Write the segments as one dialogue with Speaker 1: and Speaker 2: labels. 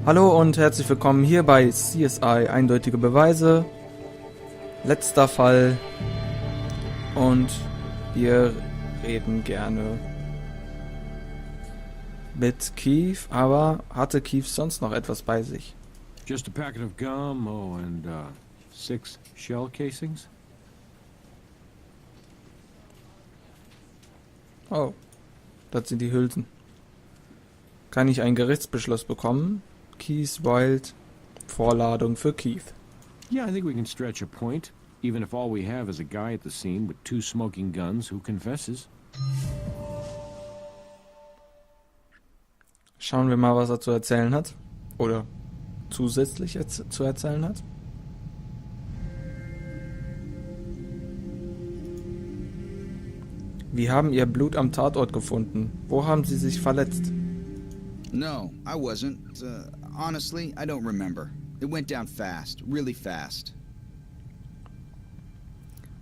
Speaker 1: Hallo und herzlich willkommen hier bei CSI Eindeutige Beweise. Letzter Fall. Und wir reden gerne mit Keith, aber hatte Keith sonst noch etwas bei sich?
Speaker 2: Just a packet of gum, and 6 shell casings.
Speaker 1: Oh, das sind die Hülsen. Kann ich einen Gerichtsbeschluss bekommen? Keith Wild, Vorladung für Keith.
Speaker 2: Yeah, I think we can stretch a point, even if all we have is a guy at the scene with 2 smoking guns who confesses.
Speaker 1: Schauen wir mal, was er zu erzählen hat. Oder zusätzlich zu erzählen hat. Wir haben ihr Blut am Tatort gefunden. Wo haben Sie sich verletzt?
Speaker 3: No, I wasn't. Honestly, I don't remember. It went down fast, really fast.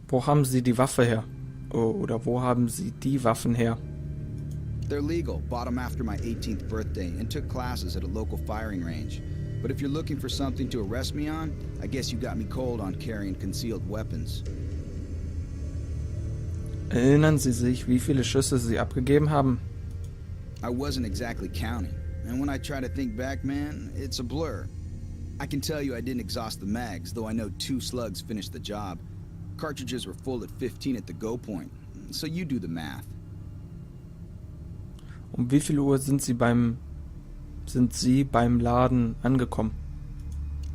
Speaker 1: Wo haben Sie die Waffe her? Oh, oder wo haben Sie die Waffen her?
Speaker 3: They're legal, bought them after my 18th birthday and took classes at a local firing range. But if you're looking for something to arrest me on, I guess you got me cold on carrying concealed weapons.
Speaker 1: Erinnern Sie sich, wie viele Schüsse Sie abgegeben haben?
Speaker 3: I wasn't exactly counting, and when I try to think back, man, it's a blur. I can tell you I didn't exhaust the mags, though I know 2 slugs finished the job. Cartridges were full at 15 at the go point, so you do the math.
Speaker 1: Um wie viel Uhr sind Sie beim Laden angekommen?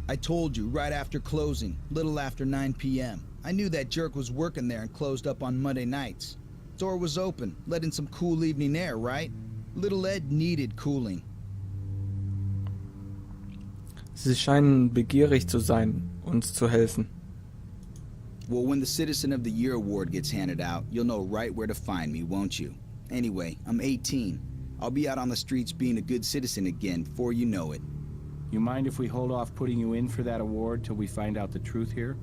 Speaker 3: I told you, right after closing, little after 9 p.m. I knew that jerk was working there and closed up on Monday nights. Door was open, let in some cool evening air, right? Little Ed needed cooling.
Speaker 1: Sie scheinen begierig zu sein, uns zu helfen.
Speaker 3: Well, when the Citizen of the Year award gets handed out, you'll know right where to find me, won't you? Anyway, I'm 18. I'll be out on the streets being a good citizen again before you know it.
Speaker 4: You mind if we hold off putting you in for that award till we find out the truth here?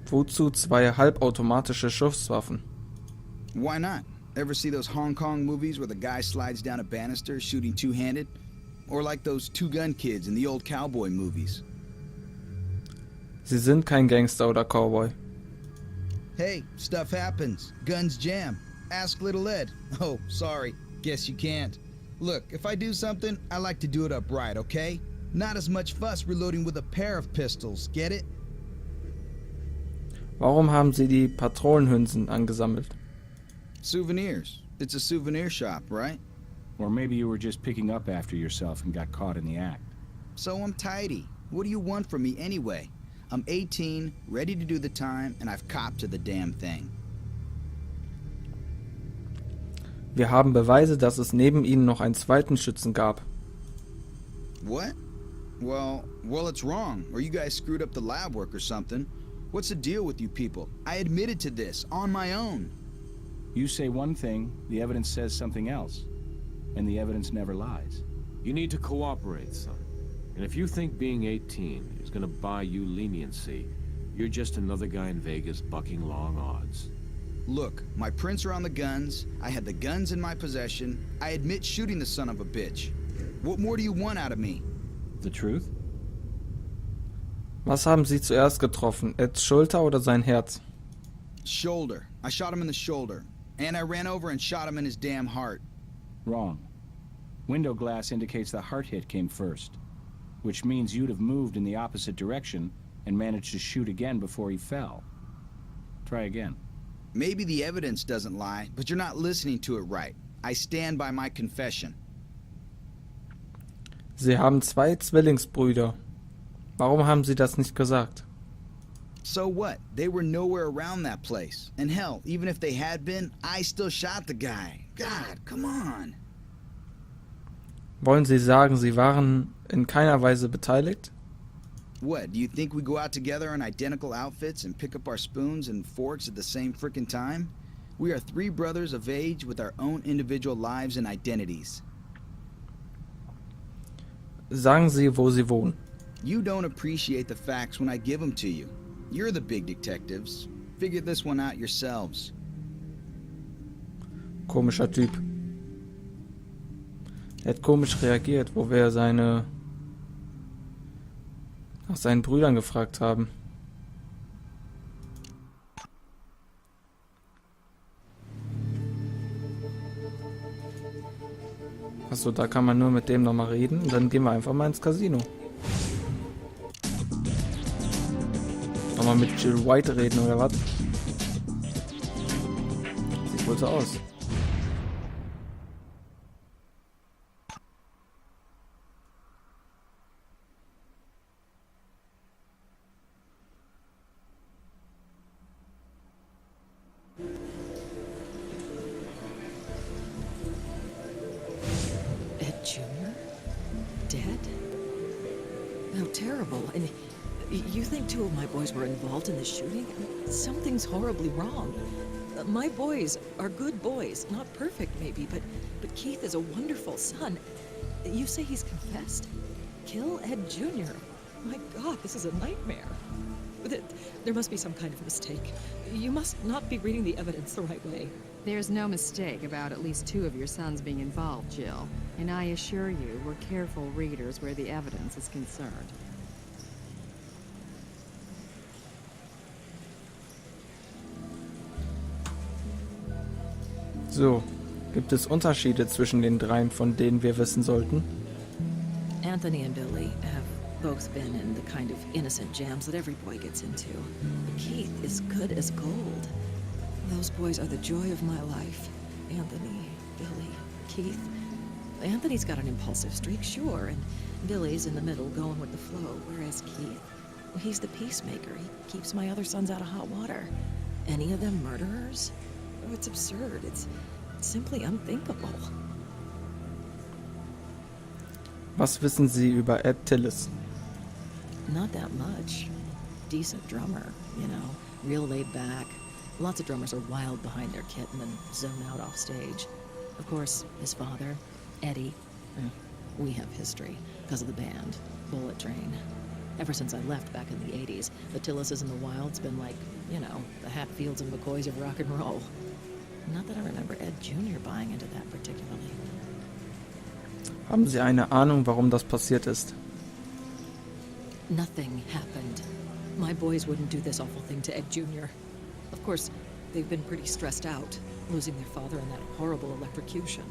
Speaker 1: Wozu 2 halbautomatische Schusswaffen?
Speaker 3: Why not? Ever see those Hong Kong movies where the guy slides down a banister shooting two-handed? Or like those two-gun kids in the old cowboy movies?
Speaker 1: Sie sind kein Gangster oder Cowboy.
Speaker 3: Hey, stuff happens. Guns jam. Ask Little Ed. Oh, sorry. Guess you can't. Look, if I do something, I like to do it upright, okay? Not as much fuss reloading with a pair of pistols, get it?
Speaker 1: Warum haben Sie die Patronenhülsen angesammelt?
Speaker 3: Souvenirs. It's a souvenir shop, right?
Speaker 4: Or maybe you were just picking up after yourself and got caught in the act.
Speaker 3: So I'm tidy. What do you want from me anyway? I'm 18, ready to do the time, and I've copped to the damn thing.
Speaker 1: Wir haben Beweise, dass es neben Ihnen noch einen zweiten Schützen gab.
Speaker 3: What? Well, it's wrong, or you guys screwed up the lab work or something. What's the deal with you people? I admitted to this, on my own.
Speaker 4: You say one thing, the evidence says something else. And the evidence never lies.
Speaker 2: You need to cooperate, son. And if you think being 18 is gonna buy you leniency, you're just another guy in Vegas bucking long odds.
Speaker 3: Look, my prints are on the guns, I had the guns in my possession, I admit shooting the son of a bitch. What more do you want out of me?
Speaker 4: The truth?
Speaker 1: Was haben Sie zuerst getroffen? Eds Schulter oder sein Herz?
Speaker 3: Shoulder. I shot him in the shoulder. And I ran over and shot him in his damn heart.
Speaker 4: Wrong. Window glass indicates the heart hit came first, which means you'd have moved in the opposite direction and managed to shoot again before he fell. Try again.
Speaker 3: Maybe the evidence doesn't lie, but you're not listening to it right. I stand by my confession.
Speaker 1: Sie haben 2 Zwillingsbrüder. Warum haben Sie das nicht gesagt?
Speaker 3: So what? They were nowhere around that place. And hell, even if they had been, I still shot the guy. God, come on.
Speaker 1: Wollen Sie sagen, Sie waren in keiner Weise beteiligt?
Speaker 3: What, do you think we go out together in identical outfits and pick up our spoons and forks at the same frickin' time? We are 3 brothers of age with our own individual lives and identities.
Speaker 1: Sagen Sie, wo Sie wohnen.
Speaker 3: You don't appreciate the facts when I give them to you. You're the big detectives. Figure this one out yourselves.
Speaker 1: Komischer Typ. Er hat komisch reagiert, wo wir nach seinen Brüdern gefragt haben. Achso, da kann man nur mit dem nochmal reden und dann gehen wir einfach mal ins Casino. Nochmal mit Jill White reden oder was? Sieht wohl so aus.
Speaker 5: Junior? Dead? How terrible. And you think two of my boys were involved in the shooting? Something's horribly wrong. My boys are good boys. Not perfect, maybe, but Keith is a wonderful son. You say he's confessed? Kill Ed Jr.? My God, this is a nightmare. There must be some kind of mistake. You must not be reading the evidence the right way.
Speaker 6: There's no mistake about at least two of your sons being involved, Jill. And I assure you, we're careful readers where the evidence is concerned.
Speaker 1: So, gibt es Unterschiede zwischen den dreien, von denen wir wissen sollten?
Speaker 5: Anthony and Billy have both been in the kind of innocent jams that every boy gets into. Keith is good as gold. Those boys are the joy of my life. Anthony, Billy, Keith. Anthony's got an impulsive streak, sure, and Billy's in the middle going with the flow, whereas Keith, well, he's the peacemaker. He keeps my other sons out of hot water. Any of them murderers? Oh, it's absurd. It's simply unthinkable.
Speaker 1: Was wissen Sie über Ed Tillis?
Speaker 5: Not that much. Decent drummer, you know, real laid back. Lots of drummers are wild behind their kit and then zone out off stage. Of course, his father, Eddie, we have history because of the band, Bullet Train. Ever since I left back in the 80s, the Tillises in the wild's been like, you know, the Hatfields and McCoys of rock and roll. Not that I remember Ed Jr. buying into that particularly.
Speaker 1: Haben Sie eine Ahnung, warum das passiert ist?
Speaker 5: Nothing happened. My boys wouldn't do this awful thing to Ed Jr. Of course, they've been pretty stressed out, losing their father in that horrible electrocution.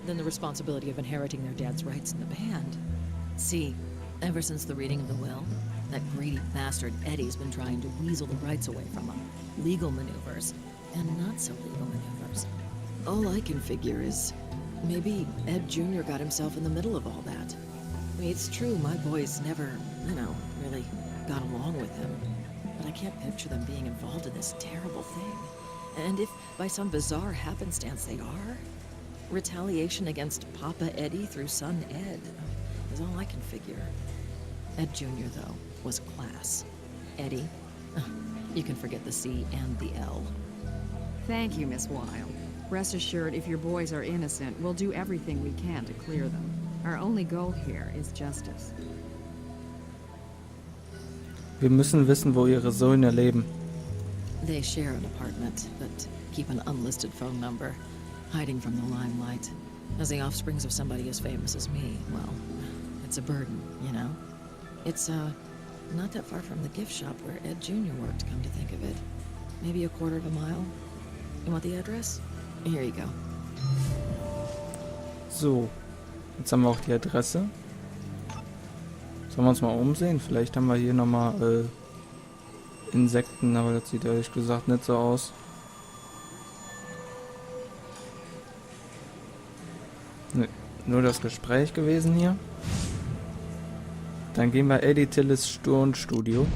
Speaker 5: Then the responsibility of inheriting their dad's rights in the band. See, ever since the reading of the will, that greedy bastard Eddie's been trying to weasel the rights away from them. Legal maneuvers, and not so legal maneuvers. All I can figure is, maybe Ed Jr. got himself in the middle of all that. I mean, it's true, my boys never, you know, really got along with him. But I can't picture them being involved in this terrible thing. And if by some bizarre happenstance they are, retaliation against Papa Eddie through son Ed is all I can figure. Ed Jr., though, was class. Eddie, you can forget the C and the L.
Speaker 6: Thank you, Miss Wilde. Rest assured, if your boys are innocent, we'll do everything we can to clear them. Our only goal here is justice.
Speaker 1: Wir müssen wissen, wo Ihre Söhne leben.
Speaker 5: They share an apartment, but keep an unlisted phone number, hiding from the limelight. As the offsprings of somebody as famous as me, well, it's a burden, you know? It's, not that far from the gift shop where Ed Jr. worked, come to think of it. Maybe a quarter of a mile. You want the address? Here you go.
Speaker 1: So, jetzt haben wir auch die Adresse. Sollen wir uns mal umsehen? Vielleicht haben wir hier nochmal Insekten, aber das sieht ehrlich gesagt nicht so aus. Ne, nur das Gespräch gewesen hier. Dann gehen wir Eddie Tillis Tonstudio.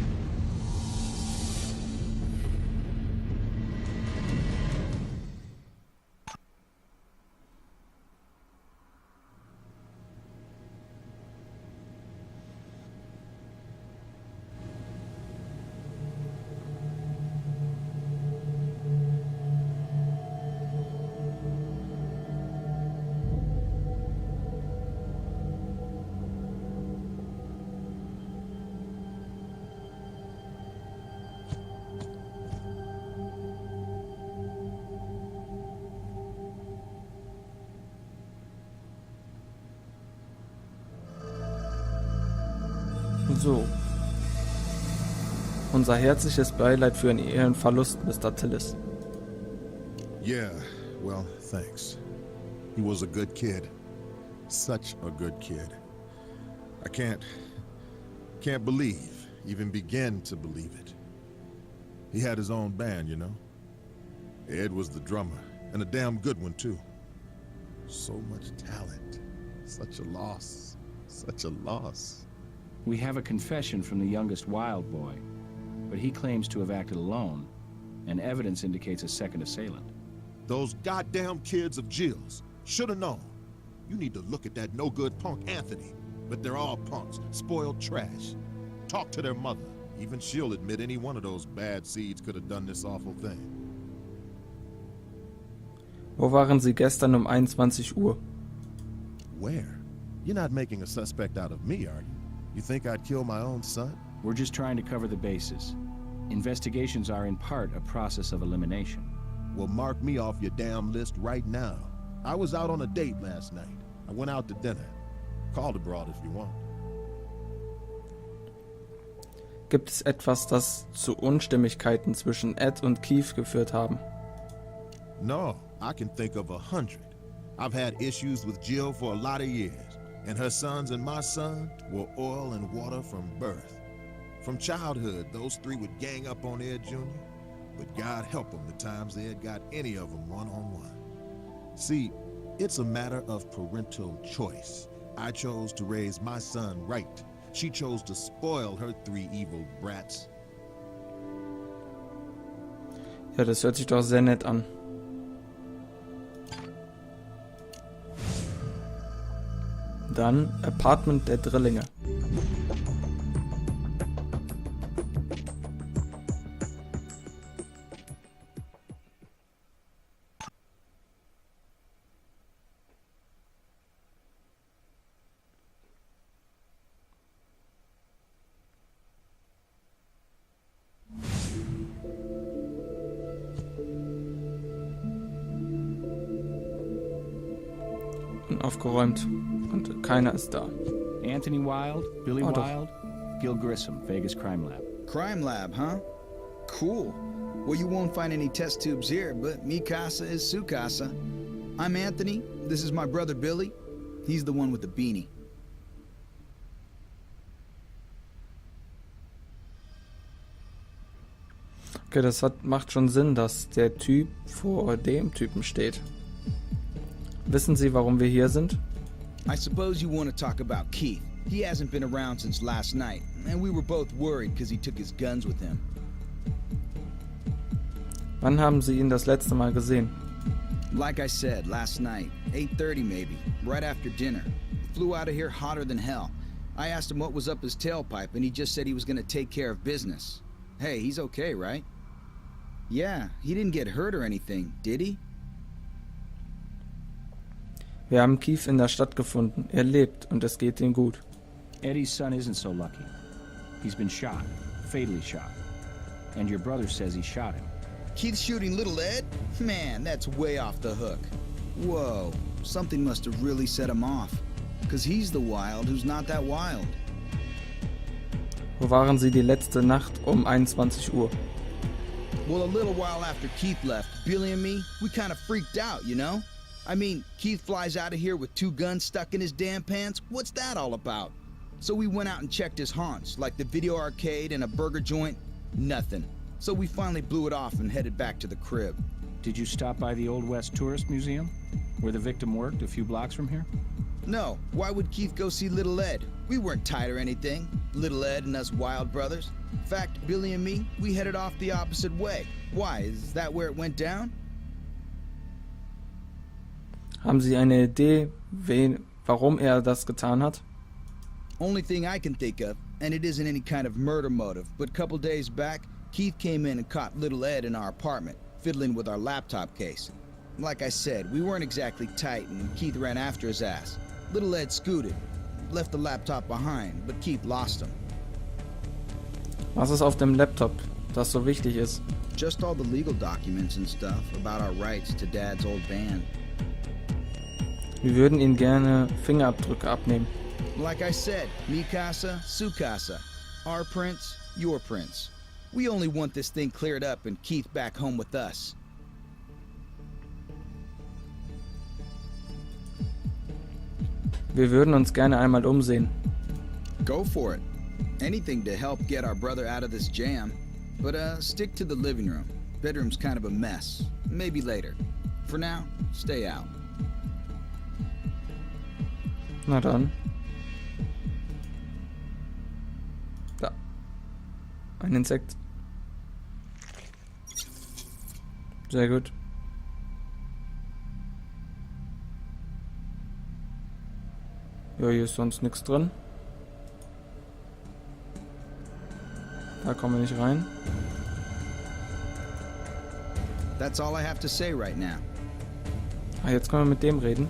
Speaker 1: So. Unser herzliches Beileid für Ihren Verlust, Mr. Tillis.
Speaker 7: Yeah, well, thanks. He was a good kid. Such a good kid. I can't believe, even begin to believe it. He had his own band, you know? Ed was the drummer, and a damn good one, too. So much talent. Such a loss. Such a loss.
Speaker 4: We have a confession from the youngest Wild boy, but he claims to have acted alone, and evidence indicates a second assailant.
Speaker 7: Those goddamn kids of Jill's should have known. You need to look at that no-good punk Anthony. But they're all punks, spoiled trash. Talk to their mother. Even she'll admit any one of those bad seeds could have done this awful thing.
Speaker 1: Wo waren Sie gestern um 21 Uhr?
Speaker 7: Where? You're not making a suspect out of me, are you? You think I'd kill my own son?
Speaker 4: We're just trying to cover the bases. Investigations are in part a process of elimination.
Speaker 7: Well, mark me off your damn list right now. I was out on a date last night. I went out to dinner. Call the broad if you want.
Speaker 1: Gibt es etwas, das zu Unstimmigkeiten zwischen Ed und Keith geführt haben?
Speaker 7: No, I can think of 100. I've had issues with Jill for a lot of years, and her sons and my son were oil and water from birth. From childhood, those three would gang up on Ed Jr., but God help them the times they had got any of them one-on-one. See, it's a matter of parental choice. I chose to raise my son right. She chose to spoil her three evil brats.
Speaker 1: Ja, das hört sich doch sehr nett an. Dann Apartment der Drillinge. Aufgeräumt und keiner ist da.
Speaker 4: Anthony Wilde, Billy
Speaker 1: Oh, doch.
Speaker 4: Wilde, Gil Grissom, Vegas Crime Lab.
Speaker 3: Crime lab, huh? Cool. Well, you won't find any test tubes here, but mi casa is su casa. I'm Anthony. This is my brother Billy. He's the one with the beanie.
Speaker 1: Okay, das macht schon Sinn, dass der Typ vor dem Typen steht. Wissen Sie, warum wir hier sind?
Speaker 3: I suppose you want to talk about Keith. He hasn't been around since last night, and we were both worried because he took his guns with him.
Speaker 1: Wann haben Sie ihn das letzte Mal gesehen?
Speaker 3: Like I said, last night, 8:30 maybe, right after dinner. Flew out of here hotter than hell. I asked him what was up his tailpipe, and he just said he was gonna take care of business. Hey, he's okay, right? Yeah, he didn't get hurt or anything, did he?
Speaker 1: Wir haben Keith in der Stadt gefunden. Er lebt und es geht ihm gut.
Speaker 4: Eddie's son isn't so lucky. He's been shot, fatally shot. And your brother says he shot him.
Speaker 3: Keith shooting little Ed? Man, that's way off the hook. Whoa, something must have really set him off. Because he's the wild who's not that wild.
Speaker 1: Wo waren Sie die letzte Nacht um 21 Uhr?
Speaker 3: Well, a little while after Keith left, Billy and me, we kind of freaked out, you know? I mean, Keith flies out of here with 2 guns stuck in his damn pants. What's that all about? So we went out and checked his haunts, like the video arcade and a burger joint. Nothing. So we finally blew it off and headed back to the crib.
Speaker 4: Did you stop by the Old West Tourist Museum, where the victim worked a few blocks from here?
Speaker 3: No, why would Keith go see Little Ed? We weren't tight or anything. Little Ed and us Wild brothers. In fact, Billy and me, we headed off the opposite way. Why, is that where it went down?
Speaker 1: Haben Sie eine Idee, warum er das getan hat?
Speaker 3: Only thing I can think of, and it isn't any kind of murder motive, but a couple days back, Keith came in and caught Little Ed in our apartment, fiddling with our laptop case. Like I said, we weren't exactly tight, and Keith ran after his ass. Little Ed scooted, left the laptop behind, but Keith lost him.
Speaker 1: Was ist auf dem Laptop, das so wichtig ist?
Speaker 3: Just all the legal documents and stuff about our rights to Dad's old band.
Speaker 1: Wir würden Ihnen gerne Fingerabdrücke abnehmen.
Speaker 3: Like I said, mi casa, su casa. Our prints, your prints. We only want this thing cleared up and Keith back home with us.
Speaker 1: Wir würden uns gerne einmal umsehen.
Speaker 3: Go for it. Anything to help get our brother out of this jam. But stick to the living room. Bedroom's kind of a mess. Maybe later. For now, stay out.
Speaker 1: Na dann. Da. Ein Insekt. Sehr gut. Ja, hier ist sonst nichts drin. Da kommen wir nicht rein.
Speaker 3: That's all I have to say right now.
Speaker 1: Ah, jetzt können wir mit dem reden.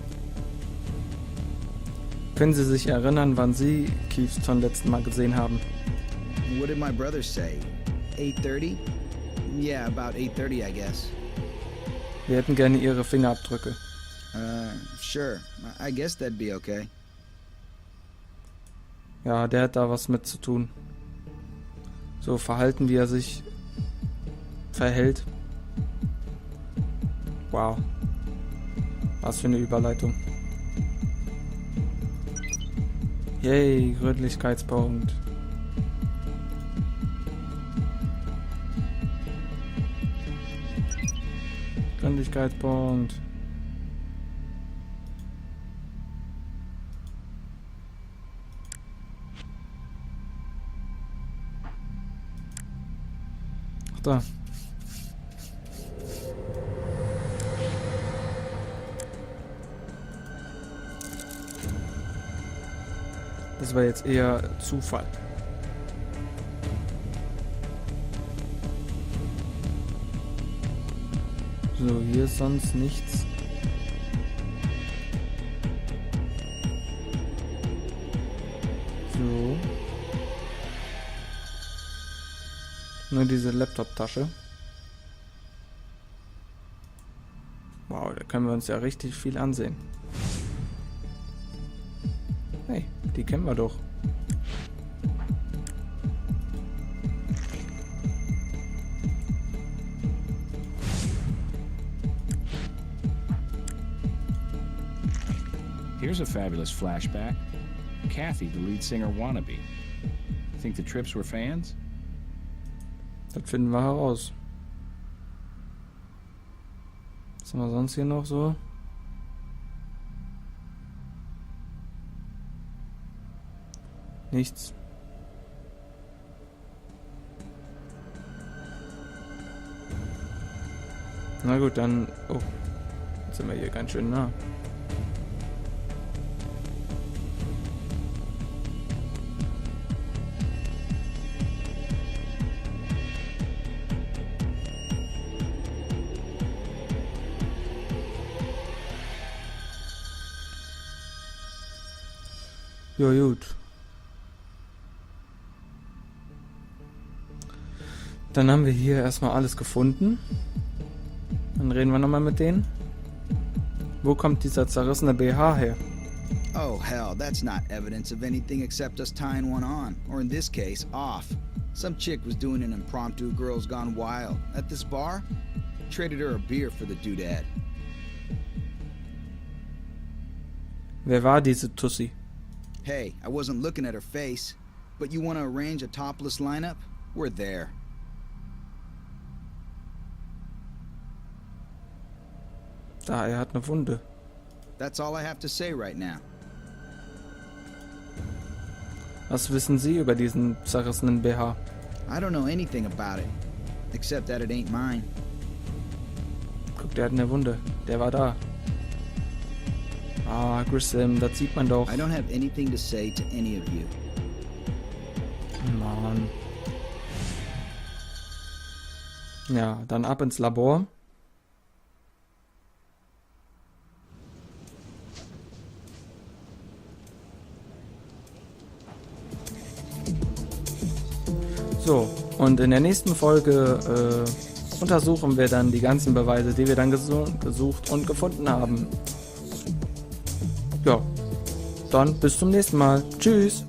Speaker 1: Können Sie sich erinnern, wann Sie Keith zum letzten Mal gesehen haben?
Speaker 3: What did my brother say? 8:30? Yeah, about 8:30, I guess.
Speaker 1: Wir hätten gerne Ihre Fingerabdrücke.
Speaker 3: Sure. I guess that'd be okay.
Speaker 1: Ja, der hat da was mit zu tun. So Verhalten, wie er sich verhält. Wow. Was für eine Überleitung. Yay, Gründlichkeitspunkt. Gründlichkeitspunkt. Ach da. Das war jetzt eher Zufall. So, hier ist sonst nichts. So. Nur diese Laptop-Tasche. Wow, da können wir uns ja richtig viel ansehen. Hey, die kennen wir doch.
Speaker 4: Here's a fabulous flashback. Kathy, the lead singer wannabe. Think the Trips were fans?
Speaker 1: Das finden wir heraus. Was haben wir sonst hier noch so? Nichts. Na gut, dann... Oh, jetzt sind wir hier ganz schön nah. Jo, gut. Dann haben wir hier erstmal alles gefunden. Dann reden wir nochmal mit denen. Wo kommt dieser zerrissene BH her?
Speaker 3: Oh, hell, that's not evidence of anything except us tying one on, or in this case, off. Some chick was doing an impromptu Girls Gone Wild at this bar. Traded her a beer for the doodad.
Speaker 1: Wer war diese Tussi?
Speaker 3: Hey, I wasn't looking at her face, but you want to arrange a topless lineup? We're there.
Speaker 1: Da, er hat eine Wunde.
Speaker 3: That's all I have to say right now.
Speaker 1: Was wissen Sie über diesen zerrissenen BH?
Speaker 3: I don't know anything about it, except that it ain't mine.
Speaker 1: Guck, der hat eine Wunde. Der war da. Ah, Grissom, das sieht man doch.
Speaker 3: I don't have anything to say to any of you.
Speaker 1: Mann. Ja, dann ab ins Labor. So, und in der nächsten Folge untersuchen wir dann die ganzen Beweise, die wir dann gesucht und gefunden haben. Ja, dann bis zum nächsten Mal. Tschüss.